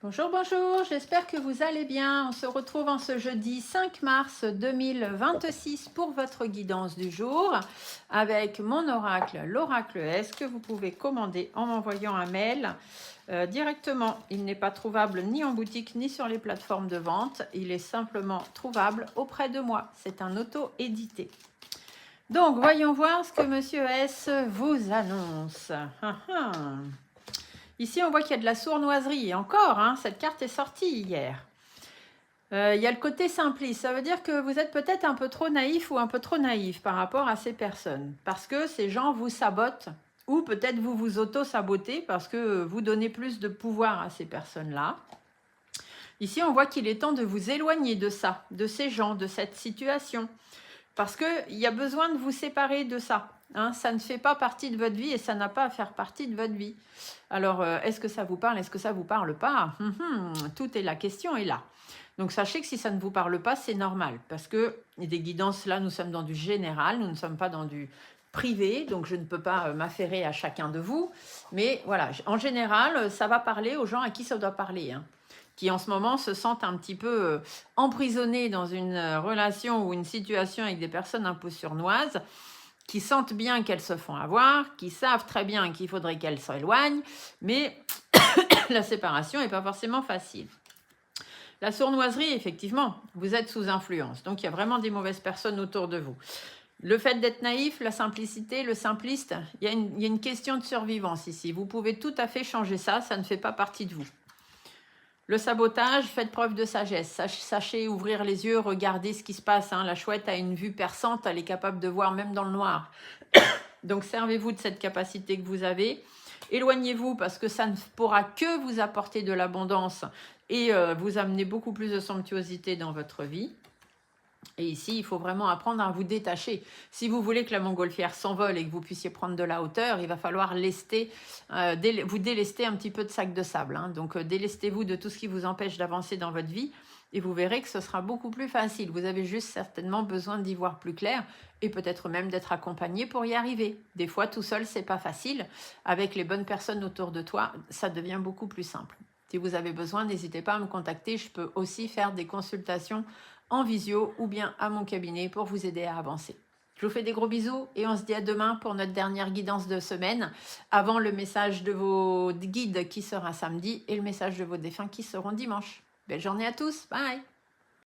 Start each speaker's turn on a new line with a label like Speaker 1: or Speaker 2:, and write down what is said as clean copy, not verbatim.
Speaker 1: Bonjour, bonjour, j'espère que vous allez bien. On se retrouve en ce jeudi 5 mars 2026 pour votre guidance du jour avec mon oracle, l'oracle S, que vous pouvez commander en m'envoyant un mail directement. Il n'est pas trouvable ni en boutique ni sur les plateformes de vente. Il est simplement trouvable auprès de moi. C'est un auto-édité. Donc, voyons voir ce que Monsieur S vous annonce. Ici, on voit qu'il y a de la sournoiserie. Et encore, cette carte est sortie hier. Il y a le côté simpliste. Ça veut dire que vous êtes peut-être un peu trop naïf ou un peu trop naïf par rapport à ces personnes. Parce que ces gens vous sabotent. Ou peut-être vous vous auto-sabotez parce que vous donnez plus de pouvoir à ces personnes-là. Ici, on voit qu'il est temps de vous éloigner de ça, de ces gens, de cette situation. Parce qu'il y a besoin de vous séparer de ça. Ça ne fait pas partie de votre vie et ça n'a pas à faire partie de votre vie. Alors, est-ce que ça vous parle? Est-ce que ça ne vous parle pas? Tout est la question est là. Donc, sachez que si ça ne vous parle pas, c'est normal. Parce que des guidances, là, nous sommes dans du général, nous ne sommes pas dans du privé. Donc, je ne peux pas m'affairer à chacun de vous. Mais voilà, en général, ça va parler aux gens à qui ça doit parler. Qui en ce moment se sentent un petit peu emprisonnés dans une relation ou une situation avec des personnes un peu sournoises, qui sentent bien qu'elles se font avoir, qui savent très bien qu'il faudrait qu'elles s'éloignent, mais la séparation n'est pas forcément facile. La sournoiserie, effectivement, vous êtes sous influence, donc il y a vraiment des mauvaises personnes autour de vous. Le fait d'être naïf, la simplicité, le simpliste, il y a une question de survivance ici. Vous pouvez tout à fait changer ça, ça ne fait pas partie de vous. Le sabotage, faites preuve de sagesse. Sachez ouvrir les yeux, regardez ce qui se passe. La chouette a une vue perçante, elle est capable de voir même dans le noir. Donc, servez-vous de cette capacité que vous avez. Éloignez-vous parce que ça ne pourra que vous apporter de l'abondance et vous amener beaucoup plus de somptuosité dans votre vie. Et ici, il faut vraiment apprendre à vous détacher. Si vous voulez que la montgolfière s'envole et que vous puissiez prendre de la hauteur, il va falloir vous délester un petit peu de sac de sable. Donc, délestez-vous de tout ce qui vous empêche d'avancer dans votre vie et vous verrez que ce sera beaucoup plus facile. Vous avez juste certainement besoin d'y voir plus clair et peut-être même d'être accompagné pour y arriver. Des fois, tout seul, c'est pas facile. Avec les bonnes personnes autour de toi, ça devient beaucoup plus simple. Si vous avez besoin, n'hésitez pas à me contacter. Je peux aussi faire des consultations en visio ou bien à mon cabinet pour vous aider à avancer. Je vous fais des gros bisous et on se dit à demain pour notre dernière guidance de semaine avant le message de vos guides qui sera samedi et le message de vos défunts qui seront dimanche. Belle journée à tous, bye!